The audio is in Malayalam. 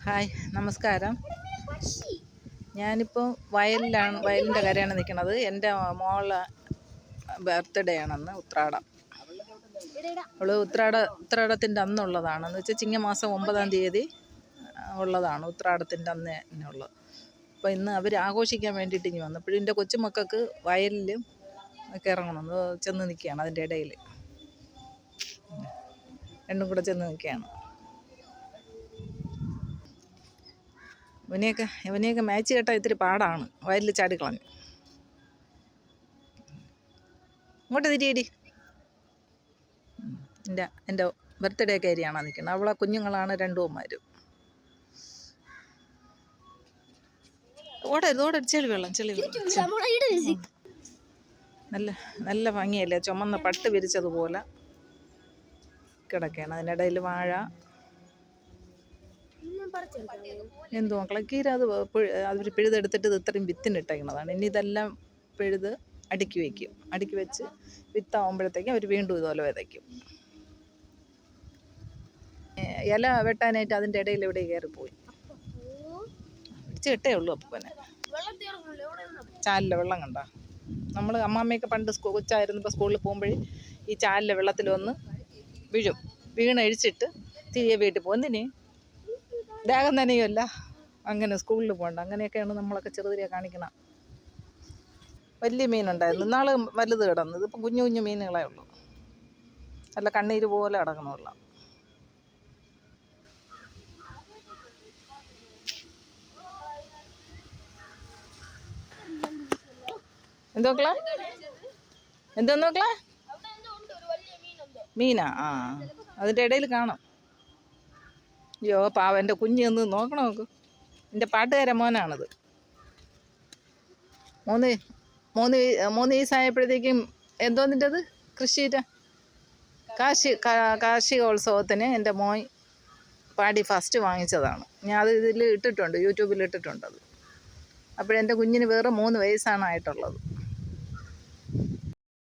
ഹായ്, നമസ്കാരം. ഞാനിപ്പോൾ വയലിൻ്റെ കരയാണ് നിൽക്കുന്നത്. എൻ്റെ മോളെ ബർത്ത്ഡേ ആണെന്ന്, ഉത്രാടം. അവൾ ഉത്രാടത്തിൻ്റെ അന്നുള്ളതാണ്. എന്ന് വെച്ചാൽ ചിങ്ങമാസം 9-ാം തീയതി ഉള്ളതാണ്, ഉത്രാടത്തിൻ്റെ അന്ന് തന്നെ ഉള്ളത്. അപ്പോൾ ഇന്ന് അവർ ആഘോഷിക്കാൻ വേണ്ടിയിട്ട് ഇനി വന്നപ്പോഴും എൻ്റെ കൊച്ചുമക്കൾക്ക് വയലിലും ഒക്കെ ഇറങ്ങണം, ചെന്ന് നിൽക്കുകയാണ്. അതിൻ്റെ ഇടയിൽ രണ്ടും കൂടെ ചെന്ന് നിൽക്കുകയാണ്. ഇവനെയൊക്കെ മാച്ച് കേട്ടാൽ ഇത്തിരി പാടാണ്. വയലിൽ ചാടിക്കളഞ്ഞു. ഇങ്ങോട്ട് തിരിയടി. എൻ്റെ ബർത്ത്ഡേ കാരിയാണ് നിൽക്കുന്നത്. അവളെ കുഞ്ഞുങ്ങളാണ് രണ്ടുമാരും. ഓടരുത്, ചെളി വെള്ളം. നല്ല ഭംഗിയല്ലേ, ചുമന്ന പട്ട് വിരിച്ചതുപോലെ കിടക്കുകയാണ്. അതിനിടയിൽ വാഴ. എന്തോ മക്കളെ കീര, അവർ പിഴുതെടുത്തിട്ട് ഇത് ഇത്രയും വിത്തിനിട്ടേക്കുന്നതാണ്. ഇനി ഇതെല്ലാം പിഴുത് അടുക്കി വയ്ക്കും. അടുക്കി വെച്ച് വിത്താവുമ്പോഴത്തേക്കും അവർ വീണ്ടും ഇതുപോലെ വിതയ്ക്കും. ഇല വെട്ടാനായിട്ട് അതിൻ്റെ ഇടയിൽ എവിടെ കയറിപ്പോയി. പിടിച്ച് കിട്ടേ ഉള്ളൂ. അപ്പനെ ചാലിലെ വെള്ളം കണ്ട നമ്മൾ അമ്മാമ്മയൊക്കെ പണ്ട് കൊച്ചായിരുന്നപ്പോൾ സ്കൂളിൽ പോകുമ്പോഴേ ഈ ചാലിലെ വെള്ളത്തിൽ വന്ന് വീണഴിച്ചിട്ട് തിരികെ വീട്ടിൽ പോകും. എന്തിന്? ദേഹം നനയുമല്ല, അങ്ങനെ സ്കൂളിൽ പോകണ്ട. അങ്ങനെയൊക്കെയാണ് നമ്മളൊക്കെ ചെറുതിരെ കാണിക്കണം. വലിയ മീനുണ്ടായിരുന്നു, ഇന്നാൾ വലുത് കിടന്നു. ഇതിപ്പോൾ കുഞ്ഞു കുഞ്ഞു മീനുകളേ ഉള്ളൂ. നല്ല കണ്ണീര് പോലെ കിടക്കണമുള്ള. എന്തോക്കളെ മീനാ? അതിൻ്റെ ഇടയിൽ കാണാം. അയ്യോ പാവ, എൻ്റെ കുഞ്ഞ് ഒന്ന് നോക്ക്. എൻ്റെ പാട്ടുകാരൻ മോനാണത്. മൂന്ന് വയസ്സായപ്പോഴത്തേക്കും എന്തോന്നിൻ്റെത് കൃഷിയുടെ കാർഷികോത്സവത്തിന് എൻ്റെ മോൻ പാടി ഫസ്റ്റ് വാങ്ങിച്ചതാണ്. ഞാൻ ഇതിൽ ഇട്ടിട്ടുണ്ട്, യൂട്യൂബിൽ ഇട്ടിട്ടുണ്ട്. അത് അപ്പോഴെൻ്റെ കുഞ്ഞിന് വേറെ 3 വയസ്സാണ് ആയിട്ടുള്ളത്.